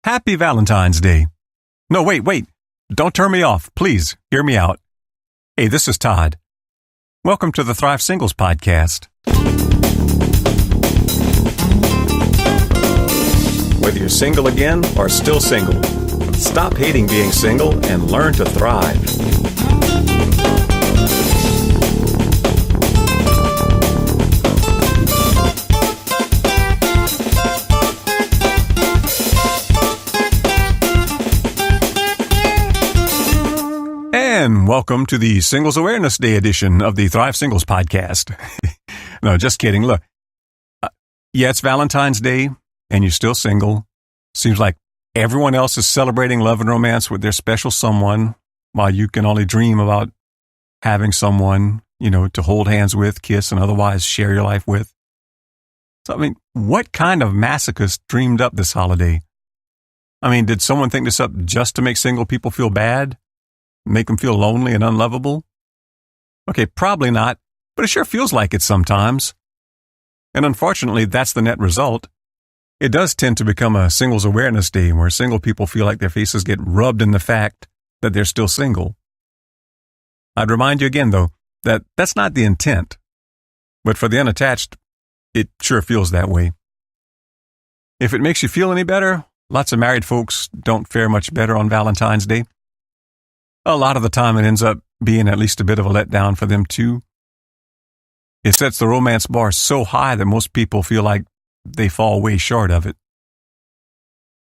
Happy Valentine's Day. No, wait. Don't turn me off. Please, hear me out. Hey, this is Todd. Welcome to the Thrive Singles Podcast. Whether you're single again or still single, stop hating being single and learn to thrive. And welcome to the Singles Awareness Day edition of the Thrive Singles Podcast. No, just kidding. Look, yeah, it's Valentine's Day and you're still single. Seems like everyone else is celebrating love and romance with their special someone while you can only dream about having someone, to hold hands with, kiss, and otherwise share your life with. So, what kind of masochist dreamed up this holiday? Did someone think this up just to make single people feel bad? Make them feel lonely and unlovable? Okay, probably not, but it sure feels like it sometimes. And unfortunately, that's the net result. It does tend to become a singles awareness day where single people feel like their faces get rubbed in the fact that they're still single. I'd remind you again, though, that that's not the intent. But for the unattached, it sure feels that way. If it makes you feel any better, lots of married folks don't fare much better on Valentine's Day. A lot of the time it ends up being at least a bit of a letdown for them too. It sets the romance bar so high that most people feel like they fall way short of it.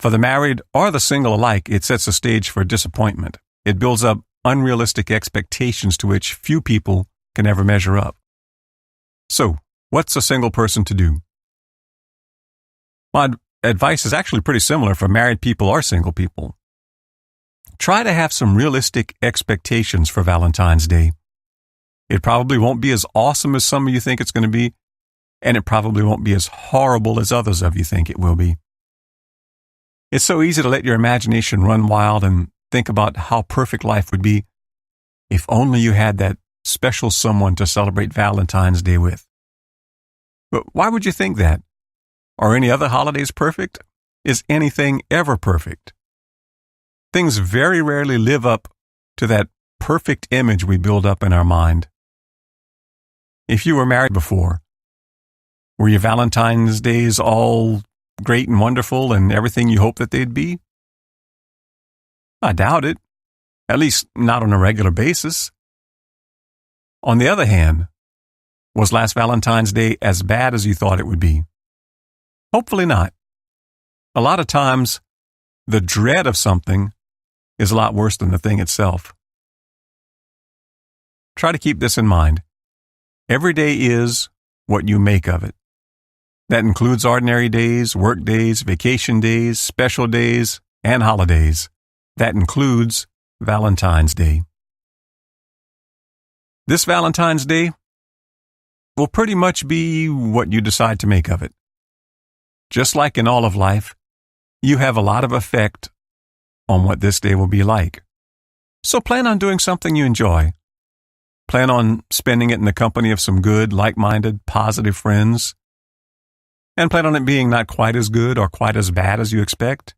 For the married or the single alike, it sets a stage for disappointment. It builds up unrealistic expectations to which few people can ever measure up. So, what's a single person to do? My advice is actually pretty similar for married people or single people. Try to have some realistic expectations for Valentine's Day. It probably won't be as awesome as some of you think it's going to be, and it probably won't be as horrible as others of you think it will be. It's so easy to let your imagination run wild and think about how perfect life would be if only you had that special someone to celebrate Valentine's Day with. But why would you think that? Are any other holidays perfect? Is anything ever perfect? Things very rarely live up to that perfect image we build up in our mind. If you were married before, were your Valentine's days all great and wonderful and everything you hoped that they'd be? I doubt it, at least not on a regular basis. On the other hand, was last Valentine's Day as bad as you thought it would be? Hopefully not. A lot of times, the dread of something is a lot worse than the thing itself. Try to keep this in mind. Every day is what you make of it. That includes ordinary days, work days, vacation days, special days, and holidays. That includes Valentine's Day. This Valentine's Day will pretty much be what you decide to make of it. Just like in all of life, you have a lot of effect on what this day will be like. So plan on doing something you enjoy. Plan on spending it in the company of some good, like-minded, positive friends. And plan on it being not quite as good or quite as bad as you expect.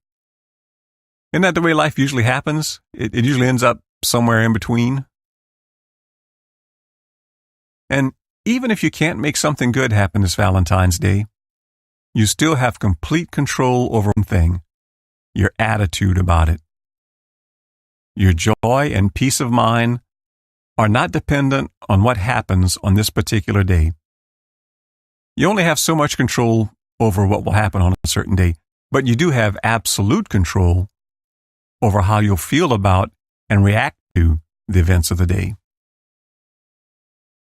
Isn't that the way life usually happens? It usually ends up somewhere in between. And even if you can't make something good happen this Valentine's Day, you still have complete control over one thing: your attitude about it. Your joy and peace of mind are not dependent on what happens on this particular day. You only have so much control over what will happen on a certain day, but you do have absolute control over how you'll feel about and react to the events of the day.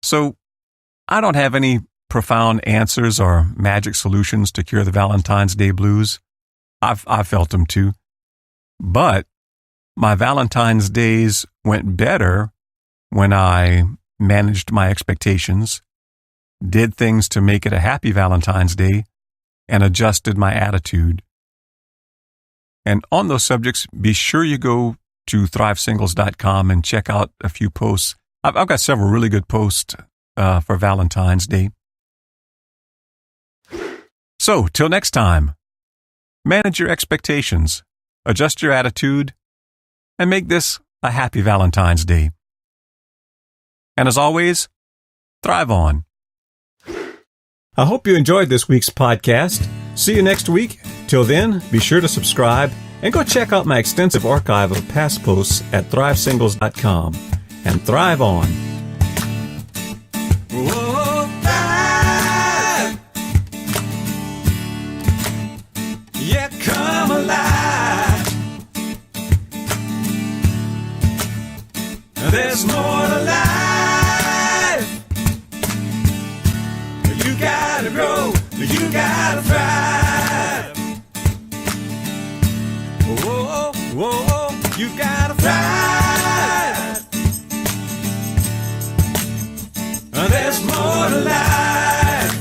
So, I don't have any profound answers or magic solutions to cure the Valentine's Day blues. I've felt them too. But my Valentine's days went better when I managed my expectations, did things to make it a happy Valentine's Day, and adjusted my attitude. And on those subjects, be sure you go to thrivesingles.com and check out a few posts. I've got several really good posts for Valentine's Day. So, till next time, manage your expectations, adjust your attitude, and make this a happy Valentine's Day. And as always, thrive on. I hope you enjoyed this week's podcast. See you next week. Till then, be sure to subscribe and go check out my extensive archive of past posts at thrivesingles.com. And thrive on. Whoa, thrive. Yeah, come alive. There's more to life. You gotta grow, you gotta thrive. Whoa, whoa, you gotta thrive. There's more to life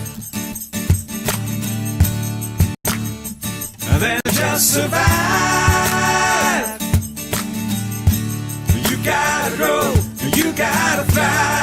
than just survive. You gotta grow, you gotta thrive.